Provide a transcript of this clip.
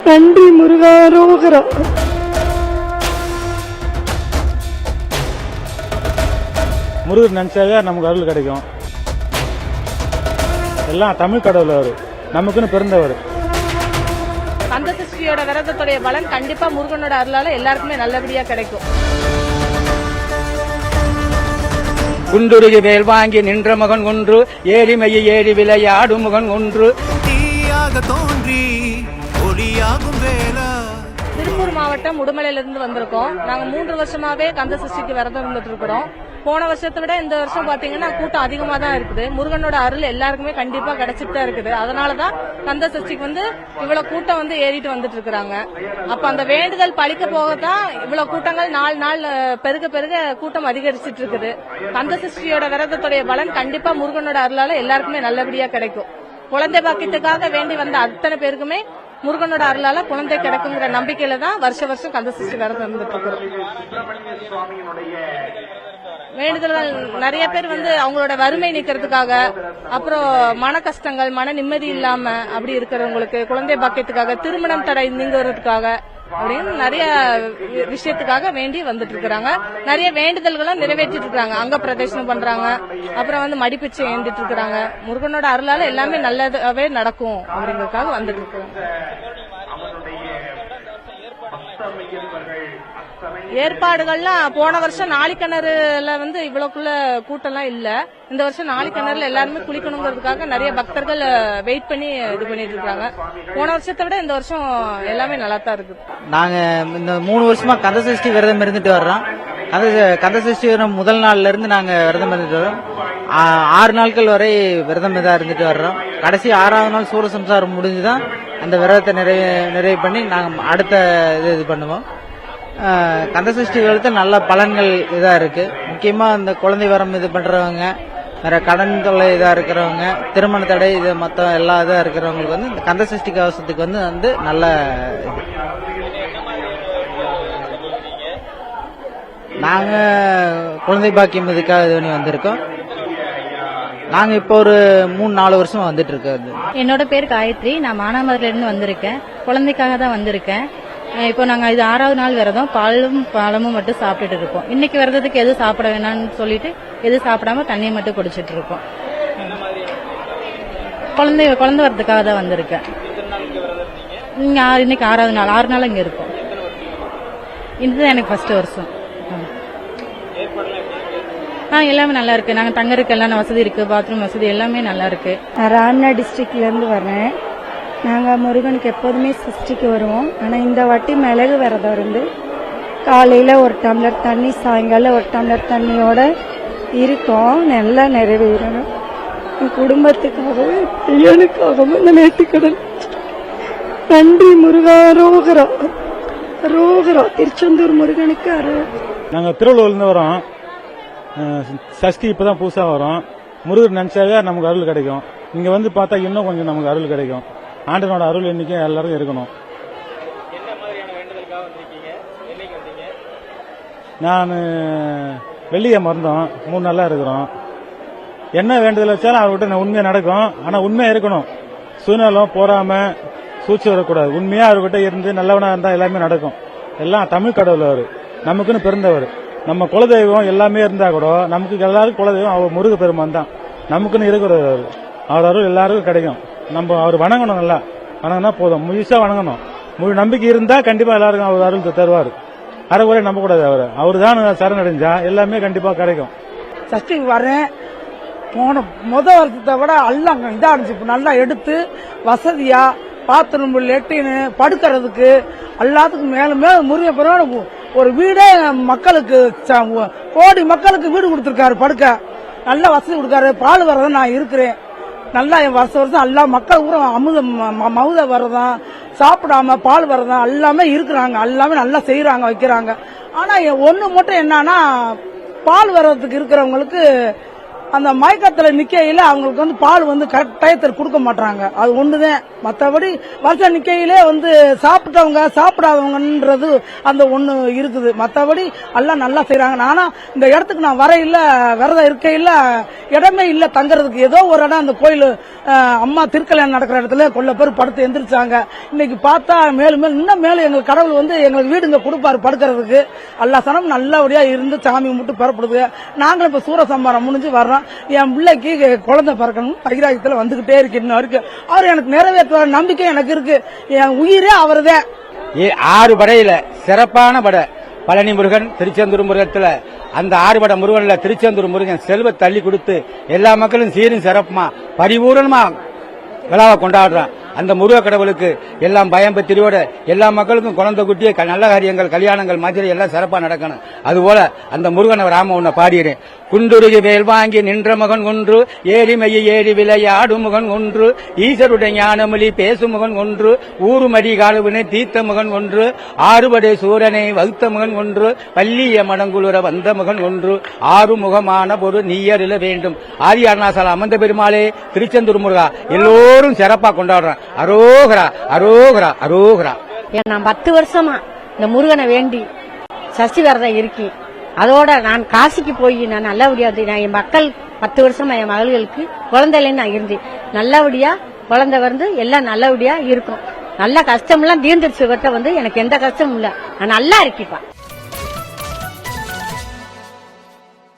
நன்றி முருகா, ரோகரா. முருகர் நினைச்சாவே நமக்கு அருள் கிடைக்கும். எல்லாம் தமிழ் கடவுள், அவர் நமக்குன்னு பிறந்தவர். கந்த சஷ்டியோட விரதத்துடைய பலன் கண்டிப்பா முருகனோட அருளால எல்லாருக்குமே நல்லபடியா கிடைக்கும். குண்டுருகி வேல் வாங்கி நின்ற மகன் ஒன்று, ஏரிமையை ஏறி விளையாடும் மகன் ஒன்று. தோன்றி ஒளியாகும் வேலா. திருப்பூர் மாவட்டம் உடுமலையிலிருந்து வந்திருக்கோம். நாங்க 3 வருஷமாவே கந்த சஷ்டிக்கு விரதம் இருந்துட்டு இருக்கிறோம். போன வருஷத்தை விட இந்த வருஷம் பாத்தீங்கன்னா கூட்டம் அதிகமா தான் இருக்குது. முருகனோட அருள் எல்லாருக்குமே கண்டிப்பா கிடைச்சிட்டு தான் இருக்குது. அதனாலதான் கந்த சஷ்டிக்கு இவ்வளவு கூட்டம் ஏறிட்டு வந்துட்டு இருக்காங்க. அப்ப அந்த வேண்டுதல் பழிக்க போகத்தான் இவ்வளவு கூட்டங்கள் நாள் பெருக பெருக கூட்டம் அதிகரிச்சிட்டு இருக்குது. கந்த சஷ்டியோட விரதத்துடைய பலன் கண்டிப்பா முருகனோட அருளால எல்லாருக்குமே நல்லபடியா கிடைக்கும். குழந்தை பாக்கியத்துக்காக வேண்டி வந்த அத்தனை பேருக்குமே முருகனோட அருளால குழந்தை கிடைக்குங்கிற நம்பிக்கையில தான் வருஷம் கந்த சஷ்டி விரதம் இருந்துட்டு இருக்கிறோம். வேண்டுதல்கள் நிறைய பேர் அவங்களோட வறுமை நீக்கிறதுக்காக, அப்புறம் மன கஷ்டங்கள், மன நிம்மதி இல்லாம அப்படி இருக்கிறவங்களுக்கு குழந்தை பாக்கியத்துக்காக, திருமணம் தடை நீங்குறதுக்காக அப்படின்னு நிறைய விஷயத்துக்காக வேண்டி வந்துட்டு இருக்கிறாங்க. நிறைய வேண்டுதல்களும் நிறைவேற்றிட்டு இருக்காங்க. அங்க பிரதேசனம் பண்றாங்க, அப்புறம் மடிப்பிச்சை ஏந்திட்டு இருக்கிறாங்க. முருகனோட அருளால எல்லாமே நல்லதாவே நடக்கும் அப்படிங்கறதுக்காக வந்துட்டு இருக்காங்க. ஏற்பாடுகள்லாம் போன வருஷம் நாளிக்கிணறுல இவ்வளவுக்குள்ள கூட்டம்லாம் இல்ல. இந்த வருஷம் நாளிக்கிணறுல எல்லாருமே குளிக்கணுங்கிறதுக்காக நிறைய பக்தர்கள் வெயிட் பண்ணி இது பண்ணிட்டு இருக்காங்க. போன வருஷத்தை விட இந்த வருஷம் எல்லாமே நல்லா தான் இருக்கு. நாங்க இந்த 3 வருஷமா கந்த சஷ்டி விரதம் இருந்துட்டு வர்றோம். கந்த சஷ்டி முதல் நாள்ல இருந்து நாங்க விரதம் இருந்துட்டு வரோம். 6 நாட்கள் வரை விரதம் தான் இருந்துட்டு வர்றோம். கடைசி 6வது நாள் சூரசம்சாரம் முடிஞ்சுதான் அந்த விரதத்தை நிறைவு பண்ணி நாங்க அடுத்த இது பண்ணுவோம். கந்த சஷ்டி விரதத்தில் நல்ல பலன்கள் இதா இருக்கு. முக்கியமா இந்த குழந்தை வரம் இது பண்றவங்க, நிறைய கடன் தொல்லை இதா இருக்கிறவங்க, திருமண தடை இது மொத்தம் எல்லா இதா இருக்கிறவங்களுக்கு இந்த கந்த சஷ்டி கவசத்துக்கு நல்ல நாங்க குழந்தை பாக்கியம் இதுக்காக இது பண்ணி வந்திருக்கோம். நாங்க இப்போ ஒரு 3-4 வருஷமா வந்துட்டு இருக்கோம். என்னோட பேர் காயத்ரி. நான் மானாமதுரையில இருந்து வந்திருக்கேன். குழந்தைக்காக தான் வந்திருக்கேன். இப்போ நாங்க இது 6வது நாள் விரதம். பாலும் பழமும் மட்டும் சாப்பிட்டுட்டு இருக்கோம். இன்னைக்கு விரதத்துக்கு எது சாப்பிட வேணாம்னு சொல்லிட்டு எது சாப்பிடாம தண்ணியை மட்டும் குடிச்சிட்டு இருக்கோம். குழந்தை வரதுக்காக தான் வந்திருக்கேன். இன்னைக்கு 6வது நாள். 6 நாள் இங்க இருக்கும். இதுதான் எனக்கு ஃபர்ஸ்ட் வருஷம். எல்லாமே நல்லா இருக்கு. நாங்க தங்கறதுக்கு எல்லாம் வசதி இருக்கு. பாத்ரூம் வசதி எல்லாமே நல்லா இருக்கு. நான் ராம்நாத் டிஸ்ட்ரிக்ட்ல இருந்து வர்றேன். நாங்க முருகனுக்கு எப்போதுமே சஷ்டிக்கு வருவோம். ஆனா இந்த வாட்டி மிளகு விரதம் இருந்து காலையில 1 டம்ளர் தண்ணி, சாயங்காலம் 1 டம்ளர் தண்ணியோட இருக்கோம். நல்லா நிறைவேறணும். என் குடும்பத்துக்காகவும் பையனுக்காகவும் இந்த நேர்த்திக்கடன். நன்றி முருகா, ரோகரா, ரோகரா. திருச்செந்தூர் முருகனுக்கு நாங்க திருவள்ளூர்ல இருந்து வரோம். சஷ்டி இப்பதான் புதுசா வரும். முருகர் நினைச்சாவே நமக்கு அருள் கிடைக்கும். இங்க பார்த்தா இன்னும் கொஞ்சம் நமக்கு அருள் கிடைக்கும். ஆண்டனோட அருள் எண்ணிக்கை எல்லாரும் இருக்கணும். நான் வெள்ளிக்கிழமை இருந்தோம். 3 நாளா இருக்கிறோம். என்ன வேண்டுதல் வச்சாலும் அவர்கிட்ட உண்மையா நடக்கும். ஆனா உண்மையா இருக்கணும். சுயநலம், போராம, சூழ்ச்சி வரக்கூடாது. உண்மையா அவர்கிட்ட இருந்து நல்லவனா இருந்தா எல்லாமே நடக்கும். எல்லாம் தமிழ் கடவுள், அவரு நமக்குன்னு பிறந்தவர். நம்ம குலதெய்வம் எல்லாமே இருந்தா கூட நமக்கு எல்லாருக்கும் குலதெய்வம் அவர் முருக பெருமான் தான். நமக்குன்னு இருக்கிறவர். அவர் அருள் எல்லாருக்கும் கிடைக்கும். நம்ம அவர் வணங்கணும். நல்லா வணங்கினா போதும். முழுசா வணங்கணும். முழு நம்பிக்கை இருந்தா கண்டிப்பா எல்லாருக்கும் அவர் அருள் தருவார். அரைக்குறைய நம்ப கூடாது. அவரு தான் சரணடைஞ்சா எல்லாமே கண்டிப்பா கிடைக்கும். சஷ்டிக்கு வரேன். போன வருஷத்தை விட எல்லாம் இதா இருந்துச்சு. நல்லா எடுத்து வசதியா பாத்ரூம், லெட்டின், படுக்கிறதுக்கு எல்லாத்துக்கும் மேல முருகன் பெருமாள் ஒரு வீடே மக்களுக்கு, கோடி மக்களுக்கு வீடு கொடுத்திருக்காரு. படுக்க நல்ல வசதி கொடுக்காரு. பால் வரதான் நான் இருக்கிறேன். நல்லா வருஷம் எல்லா மக்கள் கூட மவுத வரதான், சாப்பிடாம பால் வரதான் எல்லாமே இருக்கிறாங்க. எல்லாமே நல்லா செய்யறாங்க, வைக்கிறாங்க. ஆனா ஒண்ணு மட்டும் என்னன்னா, பால் வர்றதுக்கு இருக்கிறவங்களுக்கு அந்த மயக்கத்துல நிக்கையில அவங்களுக்கு வந்து பால் வந்து டயத்தில் கொடுக்க மாட்டாங்க. அது ஒண்ணுதான். மற்றபடி வருஷம் நிக்கையிலே வந்து சாப்பிட்டவங்க சாப்பிடாதவங்கன்றது அந்த ஒண்ணு இருக்குது. மற்றபடி எல்லாம் நல்லா செய்யறாங்க. நானா இந்த இடத்துக்கு நான் வர இல்ல, விரதம் இருக்க இல்ல, இடமே இல்ல தங்கறதுக்கு. ஏதோ ஒரு இடம் அந்த கோயில் அம்மா திருக்கல்யாணம் நடக்கிற இடத்துல கொள்ள பேர் படுத்து எந்திரிச்சாங்க. இன்னைக்கு பார்த்தா மேலும் மேலும் இன்னும் மேலும் எங்களுக்கு கடவுள் வந்து எங்களுக்கு வீடுங்க கொடுப்பாரு படுக்கிறதுக்கு. எல்லா சனம் நல்லபடியா இருந்து சாமி கும்பிட்டு பெறப்படுது. நாங்களும் இப்ப சூரசம்பாரம் முடிஞ்சு வர்றோம். என் பிள்ளைக்கு குழந்தை பிறக்கணும் பைராயத்துல வந்துகிட்டே இருக்கு. இன்னும் இருக்கு. அவர் எனக்கு நிறைவேற்ற நம்பிக்கை எனக்கு இருக்கு. என் உயிரே அவர்தான். 6 படையில சிறப்பான படை பழனி முருகன், திருச்செந்தூர் முருகத்துல அந்த 6 படை முருகன்ல திருச்செந்தூர் முருகன் செல்வ தள்ளி கொடுத்து எல்லா மக்களும் சீரும் சிறப்புமா பரிபூரணமா விழாவை கொண்டாடுறான். அந்த முருக கடவுளுக்கு எல்லாம் பயம்பத்திரியோட எல்லா மக்களுக்கும் குழந்தை குட்டிய நல்ல காரியங்கள் கல்யாணங்கள் மாதிரி எல்லாம் சிறப்பா நடக்கணும். அதுபோல அந்த முருகனை ராம உன்னை பாடிறேன். குண்டுருகி வேல் வாங்கி நின்ற மகன் ஒன்று, ஏரிமையை ஏறி விளையாடு மகன் ஒன்று, ஈசருடைய ஞானமொழி பேசும் மகன் ஒன்று, ஊருமடி காலுவினை தீர்த்த மகன் ஒன்று, ஆறுபடை சூரனை வகுத்த மகன் ஒன்று, பள்ளிய மடங்குளுர வந்த மகன் ஒன்று, ஆறுமுகமான பொரு நீயறில வேண்டும். ஆதி அருணாசலம் அமர்ந்த பெருமாளே திருச்செந்தூர் முருகா எல்லோரும் சிறப்பா கொண்டாடுறான். அரோகரா அரோகரா அரோகரா. நான் 10 வருஷமா இந்த முருகனை வேண்டி சஷ்டி விரதம் இருக்கேன். அதோட நான் காசிக்கு போய் நான் நல்லபடியா நான் என் மக்கள் 10 வருஷமா என் மகள்களுக்கு குழந்தையில நான் இருந்தேன். நல்லபடியா குழந்தை வந்து எல்லாம் நல்லபடியா இருக்கும். நல்ல கஷ்டம் எல்லாம் தீர்ந்துருச்சு. வந்து எனக்கு எந்த கஷ்டமும் இல்ல. நான் நல்லா இருக்கேன்.